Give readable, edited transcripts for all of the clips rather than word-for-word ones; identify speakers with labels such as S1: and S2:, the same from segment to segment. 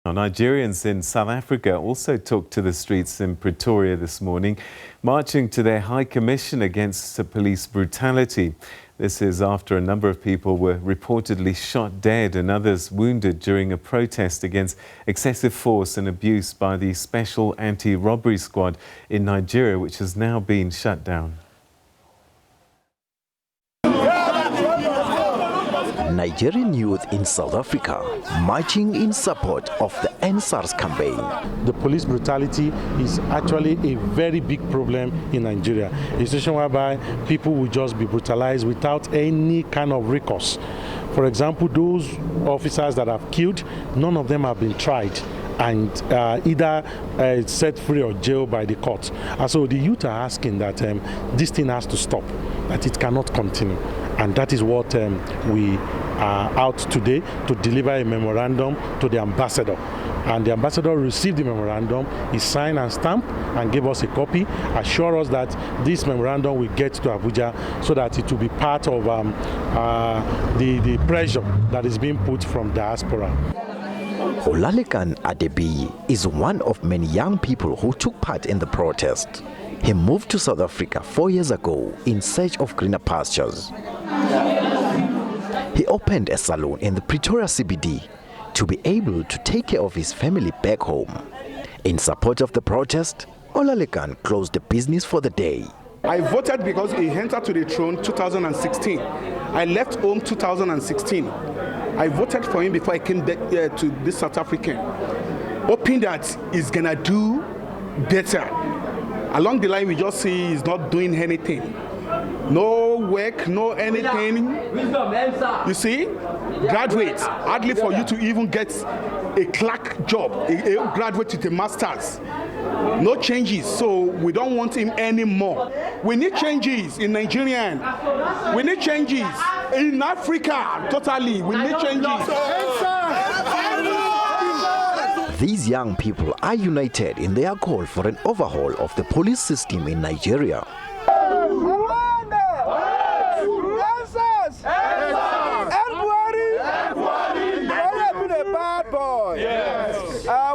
S1: Now, Nigerians in South Africa also took to the streets in Pretoria this morning, marching to their High Commission against police brutality. This is after a number of people were reportedly shot dead and others wounded during a protest against excessive force and abuse by the Special Anti-Robbery Squad in Nigeria, which has now been shut down.
S2: Nigerian youth in South Africa marching in support of the NSARS campaign.
S3: The police brutality is actually a very big problem in Nigeria. A situation whereby people will just be brutalized without any kind of recourse. For example, those officers that have killed, none of them have been tried and either set free or jailed by the court. And so the youth are asking that this thing has to stop, that it cannot continue. And that is what we are out today to deliver a memorandum to the ambassador. And the ambassador received the memorandum, he signed and stamped and gave us a copy, assure us that this memorandum will get to Abuja so that it will be part of the pressure that is being put from diaspora.
S2: Olalekan Adebiyi is one of many young people who took part in the protest. He moved to South Africa 4 years ago in search of greener pastures. He opened a salon in the Pretoria CBD to be able to take care of his family back home. In support of the protest, Olalekan closed the business for the day.
S4: I voted because he entered to the throne 2016. I left home 2016. I voted for him before I came back to this South African, hoping that he's gonna do better. Along the line, we just see he's not doing anything. No work, no anything. You see, graduates, hardly for you to even get a clerk job, a graduate with a master's. No changes, so we don't want him anymore. We need changes in Nigerian. We need changes in Africa, totally. We need changes.
S2: These young people are united in their call for an overhaul of the police system in Nigeria.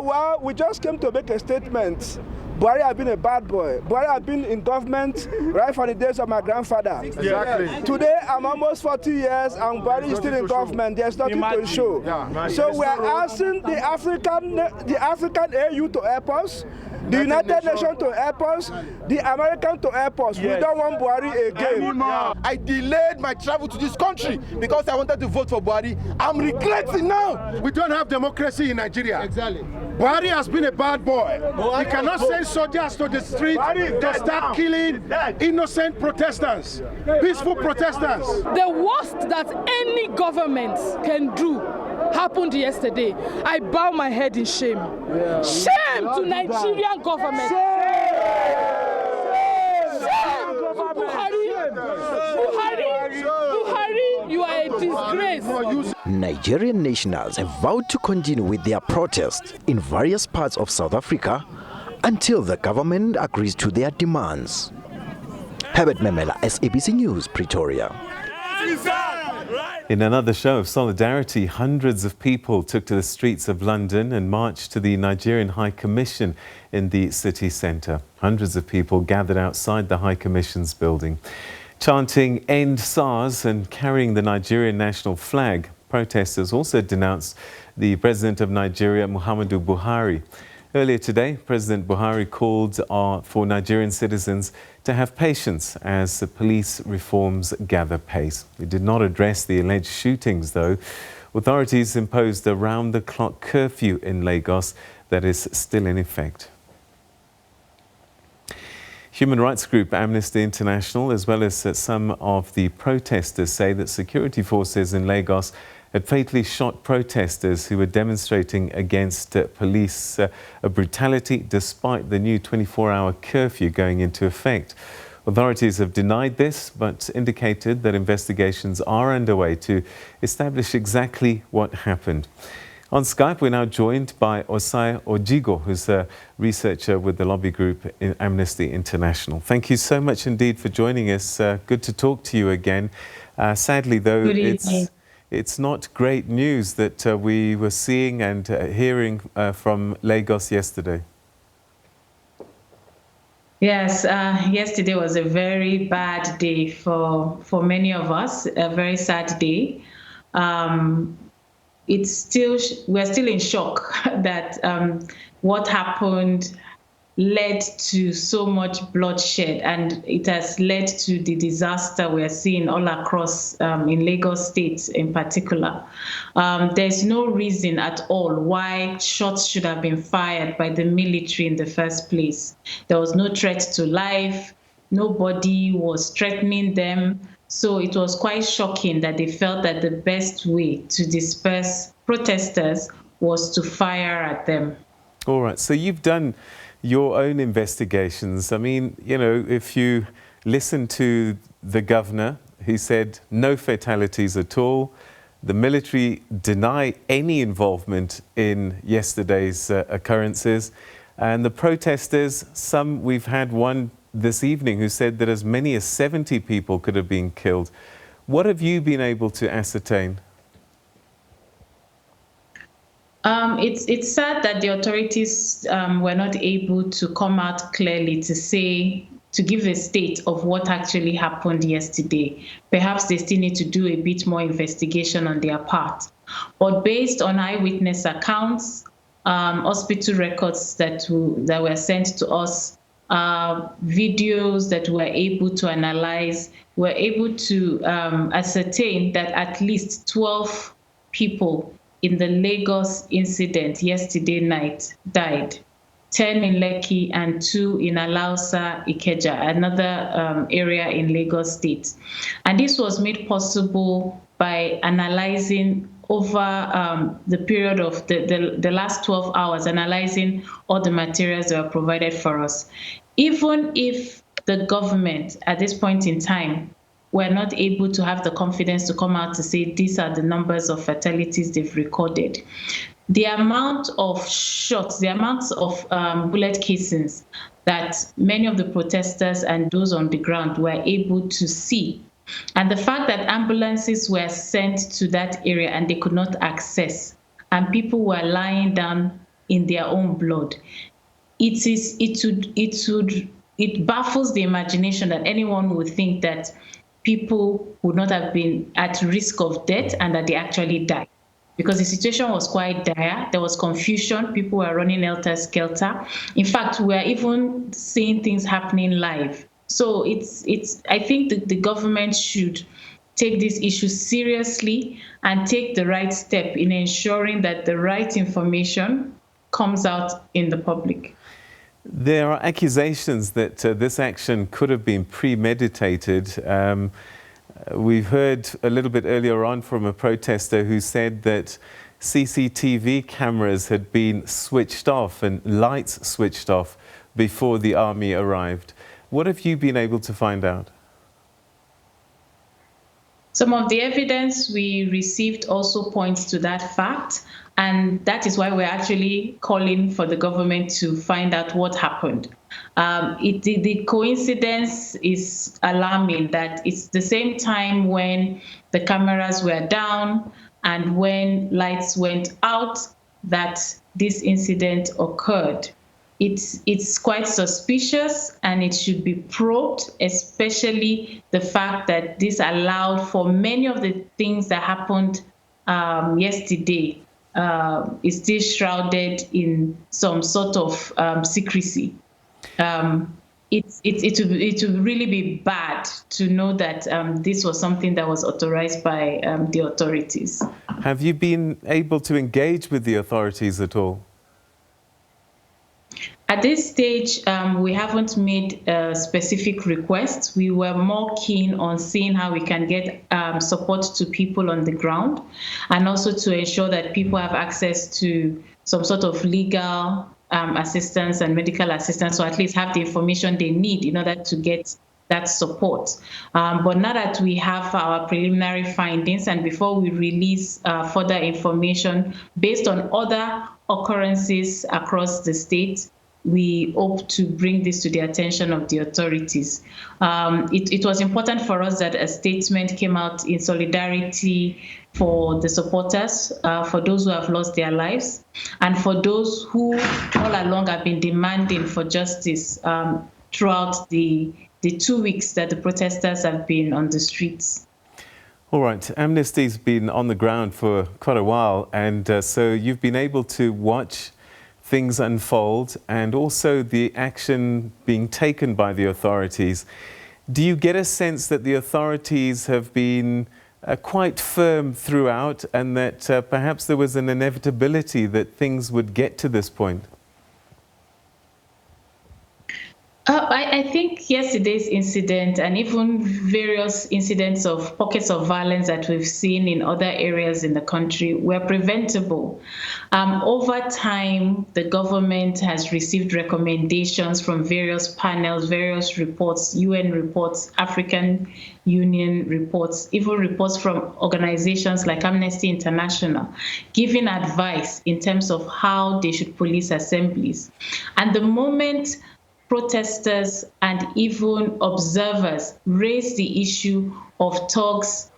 S5: Well, we just came to make a statement. Buhari has been a bad boy. Buhari has been in government right from the days of my grandfather.
S4: Exactly.
S5: Today, I'm almost 40 years and Buhari is still in government. There's nothing to show. So we are asking the African AU to help us, the United Nations to help us, the American to help us. We don't want Buhari again.
S6: I delayed my travel to this country because I wanted to vote for Buhari. I'm regretting now.
S7: We don't have democracy in Nigeria.
S6: Exactly.
S7: Buhari has been a bad boy. He cannot send soldiers to the street to start killing innocent protesters, peaceful protesters.
S8: The worst that any government can do happened yesterday. I bow my head in shame. Shame to Nigerian government. Shame! Buhari, you are a disgrace.
S2: Nigerian nationals have vowed to continue with their protest in various parts of South Africa until the government agrees to their demands. Herbert Memela, SABC News, Pretoria.
S1: In another show of solidarity, hundreds of people took to the streets of London and marched to the Nigerian High Commission in the city centre. Hundreds of people gathered outside the High Commission's building, chanting "End SARS" and carrying the Nigerian national flag. Protesters also denounced the President of Nigeria, Muhammadu Buhari. Earlier today, President Buhari called for Nigerian citizens to have patience as the police reforms gather pace. He did not address the alleged shootings, though. Authorities imposed a round-the-clock curfew in Lagos that is still in effect. Human Rights Group Amnesty International, as well as some of the protesters, say that security forces in Lagos had fatally shot protesters who were demonstrating against police brutality despite the new 24-hour curfew going into effect. Authorities have denied this, but indicated that investigations are underway to establish exactly what happened. On Skype, we're now joined by Osai Ojigho, who's a researcher with the lobby group in Amnesty International. Thank you so much indeed for joining us. Good to talk to you again. Sadly, though, it's not great news that we were seeing and hearing from Lagos yesterday.
S9: Yes, yesterday was a very bad day for many of us, a very sad day. We're still in shock that what happened led to so much bloodshed, and it has led to the disaster we're seeing all across in Lagos State in particular. There's no reason at all why shots should have been fired by the military in the first place. There was no threat to life. Nobody was threatening them. So it was quite shocking that they felt that the best way to disperse protesters was to fire at them.
S1: All right, so you've done your own investigations. I mean, you know, if you listen to the governor, he said no fatalities at all. The military deny any involvement in yesterday's occurrences. And the protesters, we've had one this evening who said that as many as 70 people could have been killed. What have you been able to ascertain?
S9: It's sad that the authorities were not able to come out clearly to give a state of what actually happened yesterday. Perhaps they still need to do a bit more investigation on their part. But based on eyewitness accounts, hospital records that were sent to us, videos that we're able to analyze, we're able to ascertain that at least 12 people in the Lagos incident yesterday night died. 10 in Lekki and 2 in Alausa, Ikeja, another area in Lagos State. And this was made possible by analyzing over the period of the last 12 hours, analyzing all the materials that were provided for us. Even if the government at this point in time were not able to have the confidence to come out to say these are the numbers of fatalities they've recorded, the amount of shots, the amounts of bullet casings that many of the protesters and those on the ground were able to see, and the fact that ambulances were sent to that area and they could not access, and people were lying down in their own blood, it baffles the imagination that anyone would think that people would not have been at risk of death and that they actually died. Because the situation was quite dire. There was confusion. People were running helter-skelter. In fact, we are even seeing things happening live. So I think that the government should take this issue seriously and take the right step in ensuring that the right information comes out in the public.
S1: There are accusations that this action could have been premeditated. We've heard a little bit earlier on from a protester who said that CCTV cameras had been switched off and lights switched off before the army arrived. What have you been able to find out?
S9: Some of the evidence we received also points to that fact, and that is why we're actually calling for the government to find out what happened. The coincidence is alarming that it's the same time when the cameras were down and when lights went out that this incident occurred. It's quite suspicious and it should be probed, especially the fact that this allowed for many of the things that happened yesterday is still shrouded in some sort of secrecy. It would really be bad to know that this was something that was authorized by the authorities.
S1: Have you been able to engage with the authorities at all?
S9: At this stage, we haven't made specific requests. We were more keen on seeing how we can get support to people on the ground, and also to ensure that people have access to some sort of legal assistance and medical assistance, so at least have the information they need in order to get that support. But now that we have our preliminary findings and before we release further information based on other occurrences across the state, we hope to bring this to the attention of the authorities. It was important for us that a statement came out in solidarity for the supporters, for those who have lost their lives, and for those who all along have been demanding for justice throughout the 2 weeks that the protesters have been on the streets.
S1: All right, Amnesty's been on the ground for quite a while, and so you've been able to watch things unfold and also the action being taken by the authorities. Do you get a sense that the authorities have been quite firm throughout, and that perhaps there was an inevitability that things would get to this point?
S9: I think yesterday's incident and even various incidents of pockets of violence that we've seen in other areas in the country were preventable. Over time, the government has received recommendations from various panels, various reports, UN reports, African Union reports, even reports from organizations like Amnesty International, giving advice in terms of how they should police assemblies. And the moment protesters and even observers raise the issue of thugs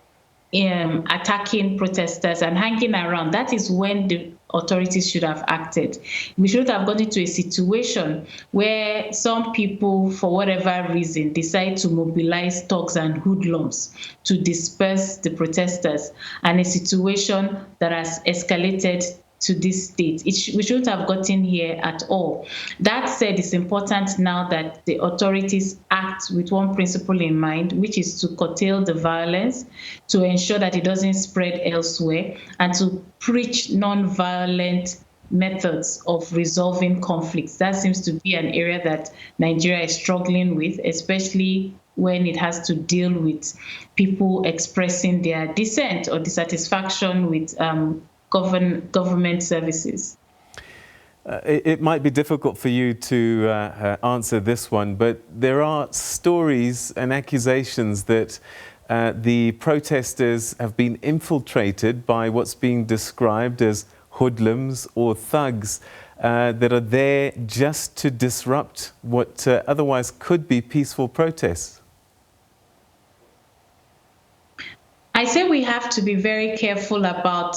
S9: attacking protesters and hanging around, that is when the authorities should have acted. We should have got into a situation where some people, for whatever reason, decide to mobilize thugs and hoodlums to disperse the protesters, and a situation that has escalated to this state. We shouldn't have gotten here at all. That said, it's important now that the authorities act with one principle in mind, which is to curtail the violence, to ensure that it doesn't spread elsewhere, and to preach non-violent methods of resolving conflicts. That seems to be an area that Nigeria is struggling with, especially when it has to deal with people expressing their dissent or dissatisfaction with government services.
S1: It might be difficult for you to answer this one, but there are stories and accusations that the protesters have been infiltrated by what's being described as hoodlums or thugs that are there just to disrupt what otherwise could be peaceful protests.
S9: I say we have to be very careful about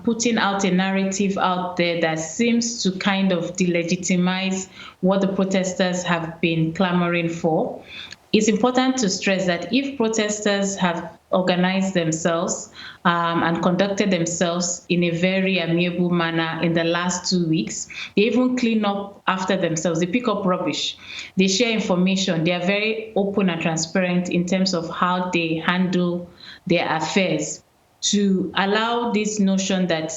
S9: putting out a narrative out there that seems to kind of delegitimize what the protesters have been clamoring for. It's important to stress that if protesters have organized themselves and conducted themselves in a very amiable manner in the last 2 weeks, they even clean up after themselves, they pick up rubbish, they share information, they are very open and transparent in terms of how they handle their affairs. To allow this notion that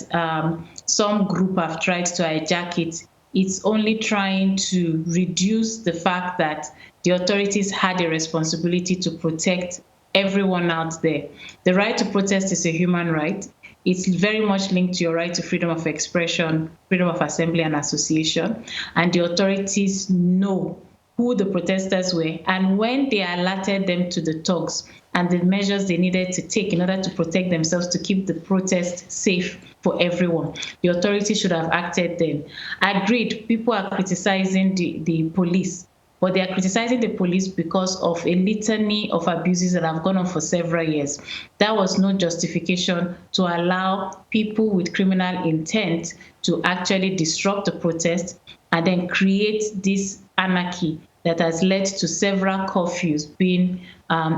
S9: some group have tried to hijack it, it's only trying to reduce the fact that the authorities had a responsibility to protect everyone out there. The right to protest is a human right. It's very much linked to your right to freedom of expression, freedom of assembly and association. And the authorities know who the protesters were, and when they alerted them to the thugs and the measures they needed to take in order to protect themselves, to keep the protest safe for everyone, the authorities should have acted then. Agreed, people are criticizing the police, but they are criticizing the police because of a litany of abuses that have gone on for several years. That was no justification to allow people with criminal intent to actually disrupt the protest and then create this anarchy that has led to several curfews being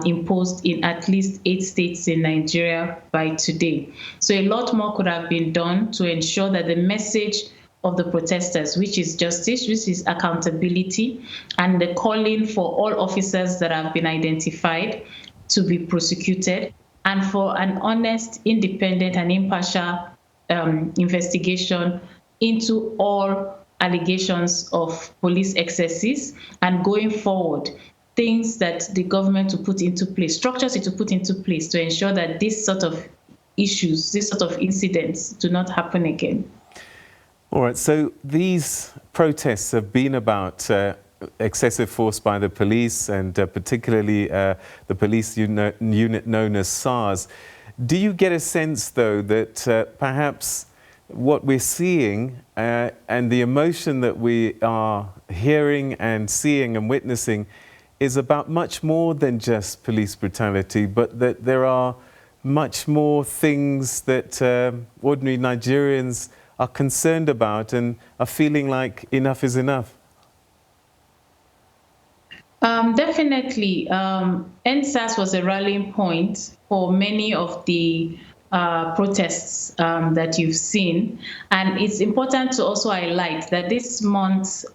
S9: imposed in at least 8 states in Nigeria by today. So a lot more could have been done to ensure that the message of the protesters, which is justice, which is accountability, and the calling for all officers that have been identified to be prosecuted, and for an honest, independent, and impartial investigation into all allegations of police excesses, and going forward, things that the government will put into place, structures it to put into place to ensure that this sort of issues, this sort of incidents do not happen again.
S1: All right, so these protests have been about excessive force by the police, and particularly the police unit known as SARS. Do you get a sense, though, that perhaps what we're seeing and the emotion that we are hearing and seeing and witnessing is about much more than just police brutality, but that there are much more things that ordinary Nigerians are concerned about and are feeling like enough is enough.
S9: Definitely. NSAS was a rallying point for many of the protests that you've seen. And it's important to also highlight that this month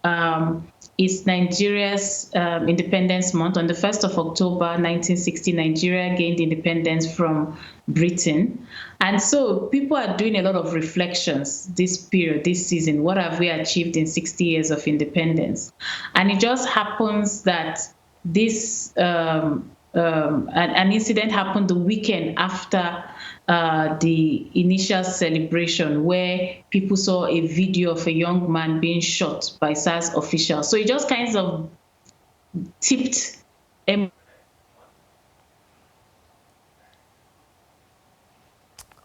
S9: is Nigeria's Independence Month. On the 1st of October, 1960, Nigeria gained independence from Britain. And so people are doing a lot of reflections this period, this season. What have we achieved in 60 years of independence? And it just happens that this an incident happened the weekend after the initial celebration, where people saw a video of a young man being shot by SARS officials. So it just kind of tipped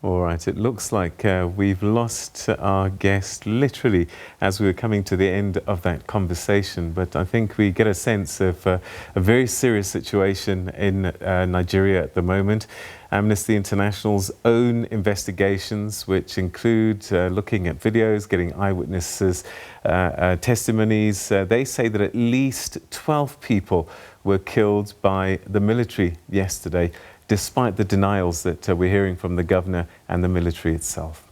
S1: All right, it looks like we've lost our guest literally as we were coming to the end of that conversation, but I think we get a sense of a very serious situation in Nigeria at the moment. Amnesty International's own investigations, which include looking at videos, getting eyewitnesses' testimonies, they say that at least 12 people were killed by the military yesterday, despite the denials that we're hearing from the governor and the military itself.